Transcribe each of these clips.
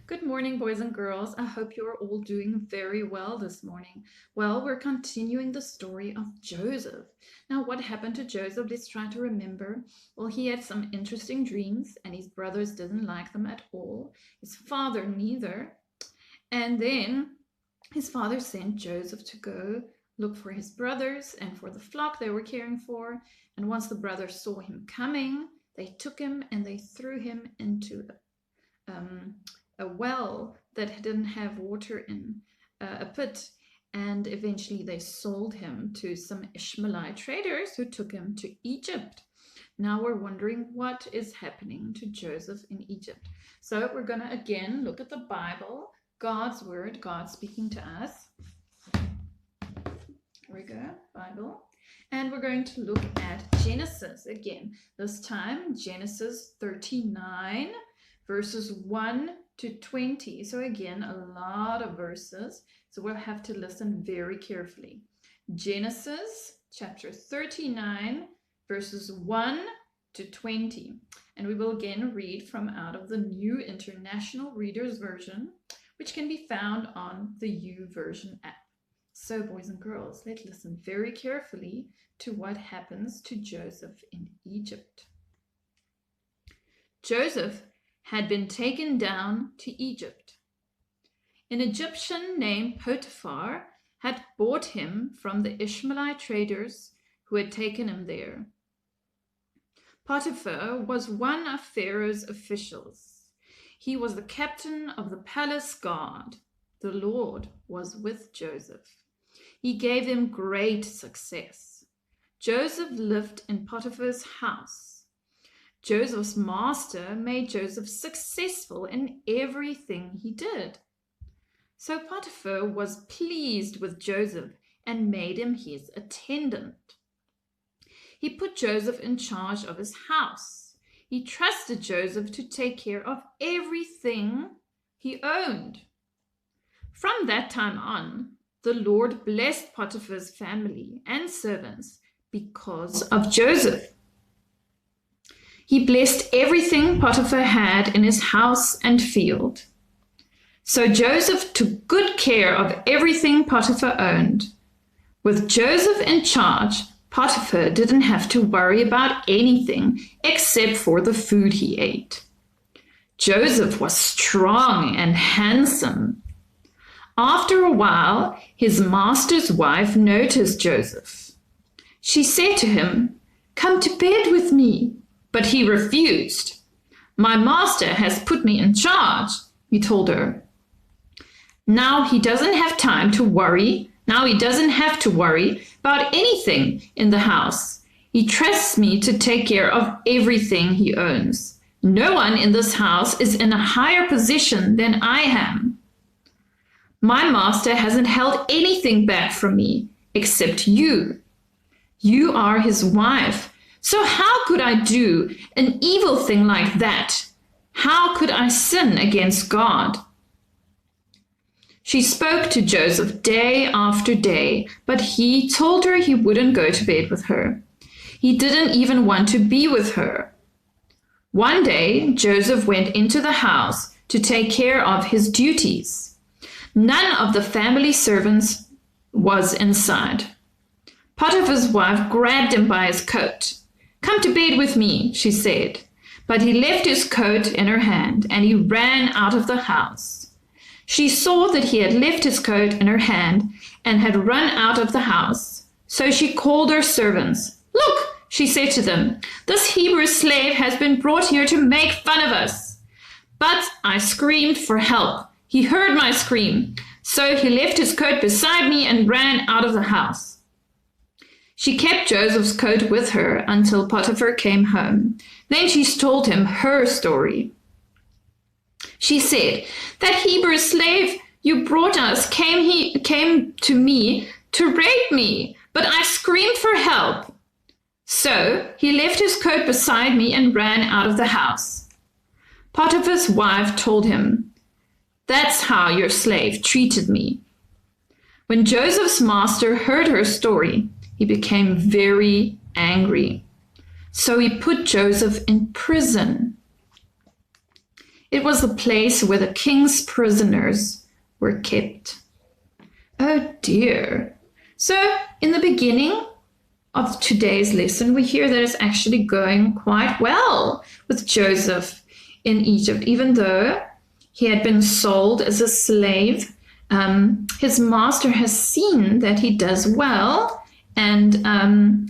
Good morning, boys and girls. I hope you're all doing very well this morning. Well, we're continuing the story of Joseph. Now, what happened to Joseph? Let's try to remember. Well, he had some interesting dreams, and his brothers didn't like them at all. His father neither. And then his father sent Joseph to go look for his brothers and for the flock they were caring for. And once the brothers saw him coming, they took him and they threw him into a well that didn't have water in, a pit, and eventually they sold him to some Ishmaelite traders who took him to Egypt. Now we're wondering what is happening to Joseph in Egypt. So we're going to again look at the Bible, God's word, God speaking to us. Here we go, Bible. And we're going to look at Genesis again. This time, Genesis 39, verses 1 to 20. So again, a lot of verses. So we'll have to listen very carefully. Genesis chapter 39, verses 1 to 20. And we will again read from out of the New International Reader's Version, which can be found on the YouVersion app. So boys and girls, let's listen very carefully to what happens to Joseph in Egypt. Joseph had been taken down to Egypt. An Egyptian named Potiphar had bought him from the Ishmaelite traders who had taken him there. Potiphar was one of Pharaoh's officials. He was the captain of the palace guard. The Lord was with Joseph. He gave him great success. Joseph lived in Potiphar's house. Joseph's master made Joseph successful in everything he did. So Potiphar was pleased with Joseph and made him his attendant. He put Joseph in charge of his house. He trusted Joseph to take care of everything he owned. From that time on, the Lord blessed Potiphar's family and servants because of Joseph. He blessed everything Potiphar had in his house and field. So Joseph took good care of everything Potiphar owned. With Joseph in charge, Potiphar didn't have to worry about anything except for the food he ate. Joseph was strong and handsome. After a while, his master's wife noticed Joseph. She said to him, "Come to bed with me." But he refused. "My master has put me in charge," he told her. Now he doesn't have to worry about anything in the house. He trusts me to take care of everything he owns. No one in this house is in a higher position than I am. My master hasn't held anything back from me except you. You are his wife. So how could I do an evil thing like that? How could I sin against God? She spoke to Joseph day after day, but he told her he wouldn't go to bed with her. He didn't even want to be with her. One day, Joseph went into the house to take care of his duties. None of the family servants was inside. Potiphar's wife grabbed him by his coat. "Come to bed with me," she said. But he left his coat in her hand and he ran out of the house. She saw that he had left his coat in her hand and had run out of the house. So she called her servants. "Look," she said to them, "this Hebrew slave has been brought here to make fun of us." But I screamed for help. He heard my scream. So he left his coat beside me and ran out of the house. She kept Joseph's coat with her until Potiphar came home. Then she told him her story. She said, "That Hebrew slave you brought us came to me to rape me, but I screamed for help. So he left his coat beside me and ran out of the house." Potiphar's wife told him, "That's how your slave treated me." When Joseph's master heard her story, he became very angry. So he put Joseph in prison. It was the place where the king's prisoners were kept. Oh dear. So in the beginning of today's lesson, we hear that it's actually going quite well with Joseph in Egypt, even though he had been sold as a slave. His master has seen that he does well and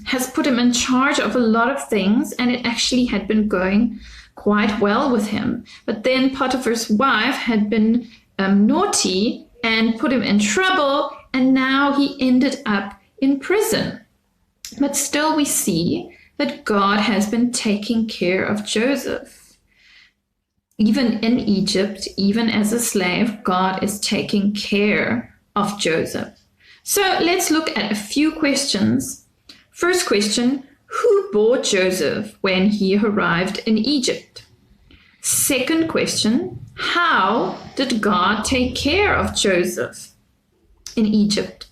has put him in charge of a lot of things, and it actually had been going quite well with him. But then Potiphar's wife had been naughty and put him in trouble, and now he ended up in prison. But still we see that God has been taking care of Joseph. Even in Egypt, even as a slave, God is taking care of Joseph. So let's look at a few questions. First question, who bought Joseph when he arrived in Egypt? Second question, how did God take care of Joseph in Egypt?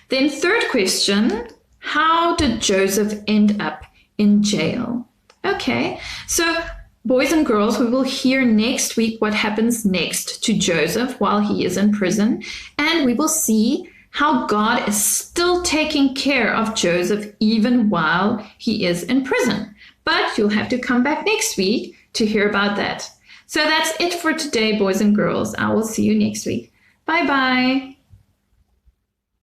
Then third question, how did Joseph end up in jail? Okay, so boys and girls, we will hear next week what happens next to Joseph while he is in prison, and we will see how God is still taking care of Joseph even while he is in prison. But you'll have to come back next week to hear about that. So that's it for today, boys and girls. I will see you next week. Bye-bye.